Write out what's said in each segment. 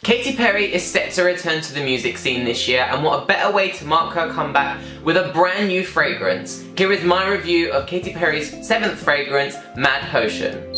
Katy Perry is set to return to the music scene this year, and what a better way to mark her comeback with a brand new fragrance. Here is my review of Katy Perry's 7th fragrance, Mad Potion.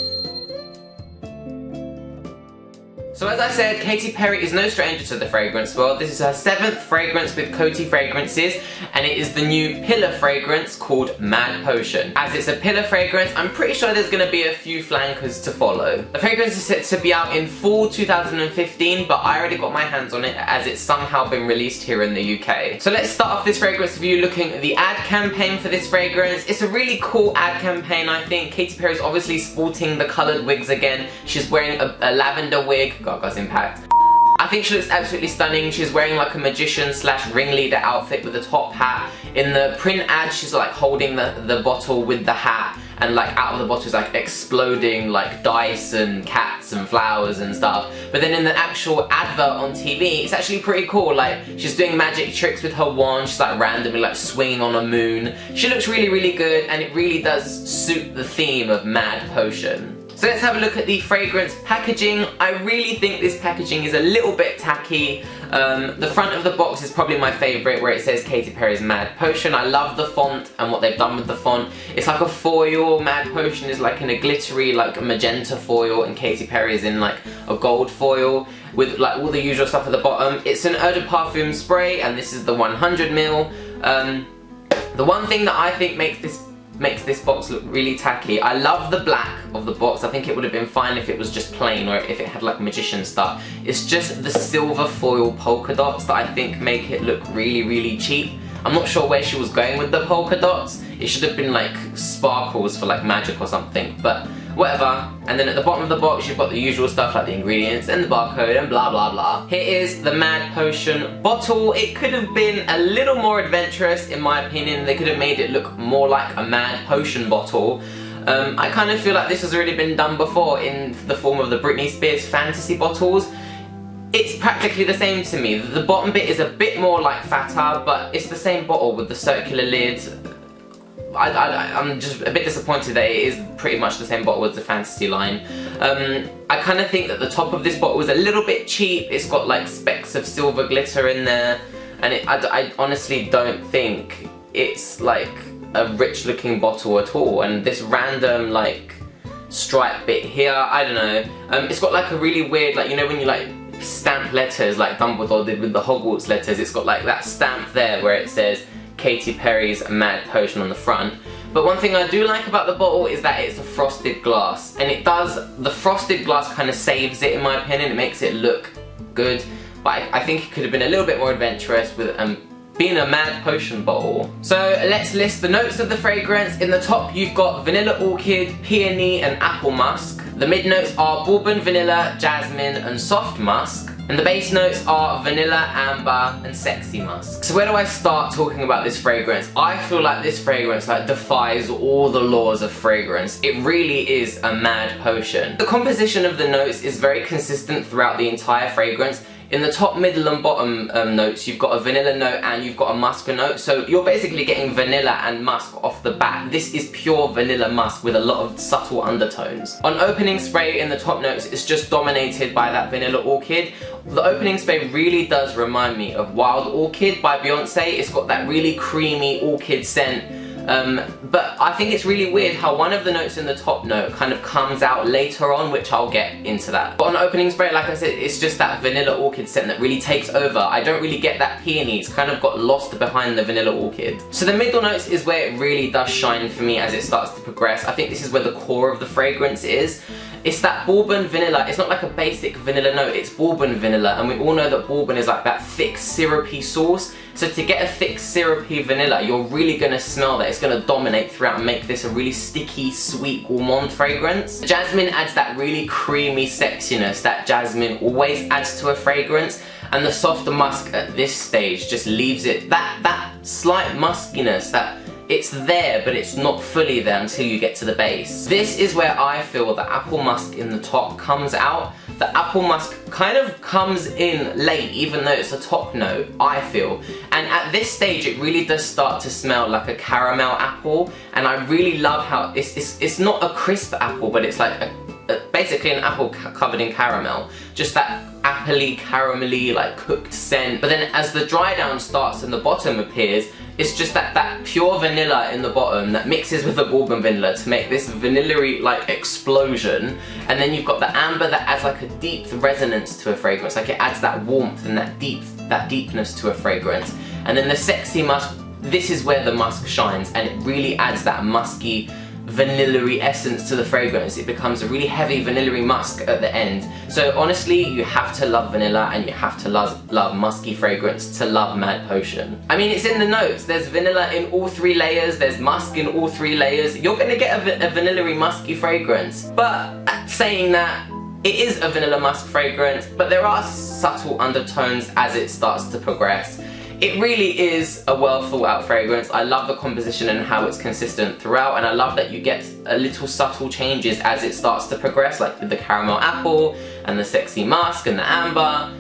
So as I said, Katy Perry is no stranger to the fragrance world. This is her 7th fragrance with Coty Fragrances, and it is the new pillar fragrance called Mad Potion. As it's a pillar fragrance, I'm pretty sure there's going to be a few flankers to follow. The fragrance is set to be out in fall 2015, but I already got my hands on it as it's somehow been released here in the UK. So let's start off this fragrance review looking at the ad campaign for this fragrance. It's a really cool ad campaign, I think. Katy Perry's obviously sporting the coloured wigs again. She's wearing a lavender wig. Gaga's impact. I think she looks absolutely stunning. She's wearing like a magician slash ringleader outfit with a top hat. In the print ad, she's like holding the bottle with the hat, and like out of the bottle is like exploding like dice and cats and flowers and stuff. But then in the actual advert on TV, it's actually pretty cool. Like, she's doing magic tricks with her wand. She's like randomly like swinging on a moon. She looks really, really good, and it really does suit the theme of Mad Potion. So let's have a look at the fragrance packaging. I really think this packaging is a little bit tacky. The front of the box is probably my favourite, where it says Katy Perry's Mad Potion. I love the font and what they've done with the font. It's like a foil. Mad Potion is like in a glittery, like a magenta foil, and Katy Perry is in like a gold foil with like all the usual stuff at the bottom. It's an eau de parfum spray, and this is the 100ml. The one thing that I think makes this box look really tacky. I love the black of the box. I think it would have been fine if it was just plain, or if it had like magician stuff. It's just the silver foil polka dots that I think make it look really, really cheap. I'm not sure where she was going with the polka dots. It should have been like sparkles for like magic or something, but whatever. And then at the bottom of the box you've got the usual stuff like the ingredients and the barcode and blah blah blah. Here is the Mad Potion bottle. It could have been a little more adventurous in my opinion. They could have made it look more like a Mad Potion bottle. I kind of feel like this has already been done before in the form of the Britney Spears fantasy bottles. It's practically the same to me. The bottom bit is a bit more like fatter, but it's the same bottle with the circular lid. I'm just a bit disappointed that it is pretty much the same bottle as the fantasy line. I kind of think that the top of this bottle is a little bit cheap. It's got like specks of silver glitter in there, and I honestly don't think it's like a rich looking bottle at all. And this random like stripe bit here, I don't know. It's got like a really weird, like, you know when you like stamp letters like Dumbledore did with the Hogwarts letters, it's got like that stamp there where it says Katy Perry's Mad Potion on the front. But one thing I do like about the bottle is that it's a frosted glass, and the frosted glass kind of saves it in my opinion. It makes it look good, but I think it could have been a little bit more adventurous with being a Mad Potion bottle. So let's list the notes of the fragrance. In the top you've got vanilla orchid, peony and apple musk. The mid notes are bourbon, vanilla, jasmine and soft musk. And the base notes are vanilla, amber and sexy musk. So where do I start talking about this fragrance? I feel like this fragrance like defies all the laws of fragrance. It really is a Mad Potion. The composition of the notes is very consistent throughout the entire fragrance. In the top, middle and bottom notes, you've got a vanilla note and you've got a musk note. So you're basically getting vanilla and musk off the bat. This is pure vanilla musk with a lot of subtle undertones. On opening spray in the top notes, it's just dominated by that vanilla orchid. The opening spray really does remind me of Wild Orchid by Beyonce. It's got that really creamy orchid scent. But I think it's really weird how one of the notes in the top note kind of comes out later on, which I'll get into that. But on opening spray, like I said, it's just that vanilla orchid scent that really takes over. I don't really get that peony. It's kind of got lost behind the vanilla orchid. So the middle notes is where it really does shine for me as it starts to progress. I think this is where the core of the fragrance is. It's that bourbon vanilla. It's not like a basic vanilla note, it's bourbon vanilla, and we all know that bourbon is like that thick syrupy sauce. So to get a thick syrupy vanilla, you're really gonna smell that. It's gonna dominate throughout and make this a really sticky, sweet, gourmand fragrance. Jasmine adds that really creamy sexiness that jasmine always adds to a fragrance, and the soft musk at this stage just leaves it, that slight muskiness, that it's there, but it's not fully there until you get to the base. This is where I feel the apple musk in the top comes out. The apple musk kind of comes in late, even though it's a top note, I feel. And at this stage, it really does start to smell like a caramel apple. And I really love how it's not a crisp apple, but it's like basically an apple covered in caramel. Just that appley, caramelly, like cooked scent. But then as the dry down starts and the bottom appears, it's just that pure vanilla in the bottom that mixes with the bourbon vanilla to make this vanilla-y like explosion. And then you've got the amber that adds like a deep resonance to a fragrance, like it adds that warmth and that deepness to a fragrance. And then the sexy musk, this is where the musk shines, and it really adds that musky, vanilla-y essence to the fragrance. It becomes a really heavy vanilla-y musk at the end. So honestly, you have to love vanilla and you have to love musky fragrance to love Mad Potion. I mean, it's in the notes. There's vanilla in all 3 layers, there's musk in all 3 layers. You're gonna get a vanilla-y musky fragrance. But saying that, it is a vanilla musk fragrance, but there are subtle undertones as it starts to progress. It really is a well thought out fragrance. I love the composition and how it's consistent throughout, and I love that you get a little subtle changes as it starts to progress, like with the caramel apple and the sexy musk and the amber.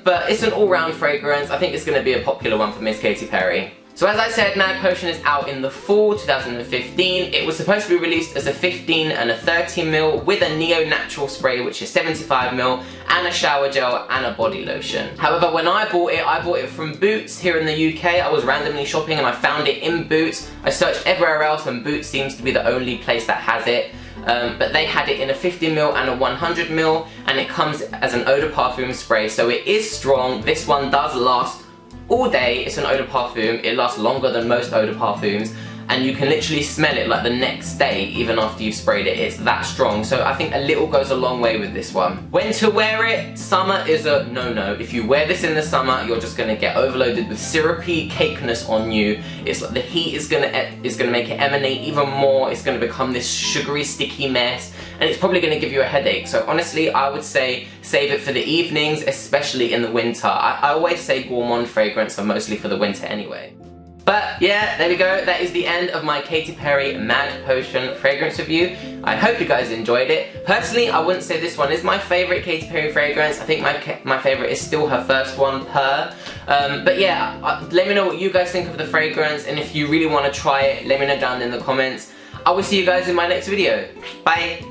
But it's an all-round fragrance. I think it's going to be a popular one for Miss Katy Perry. So as I said, Mad Potion is out in the fall 2015. It was supposed to be released as a 15 and a 30ml with a Neo Natural spray, which is 75ml, and a shower gel and a body lotion. However, when I bought it from Boots here in the UK. I was randomly shopping and I found it in Boots. I searched everywhere else and Boots seems to be the only place that has it. But they had it in a 50ml and a 100ml, and it comes as an eau de parfum spray, so it is strong. This one does last all day. It's an eau de parfum. It lasts longer than most eau de parfums, and you can literally smell it like the next day even after you've sprayed it. It's that strong, so I think a little goes a long way with this one. When to wear it? Summer is a no-no. If you wear this in the summer, you're just gonna get overloaded with syrupy cakeness on you. It's like the heat is gonna make it emanate even more. It's gonna become this sugary, sticky mess, and it's probably gonna give you a headache. So honestly, I would say save it for the evenings, especially in the winter. I always say gourmand fragrance are mostly for the winter anyway. But yeah, there we go. That is the end of my Katy Perry Mad Potion fragrance review. I hope you guys enjoyed it. Personally, I wouldn't say this one is my favourite Katy Perry fragrance. I think my favourite is still her first one, Per. But yeah, let me know what you guys think of the fragrance, and if you really want to try it, let me know down in the comments. I will see you guys in my next video. Bye!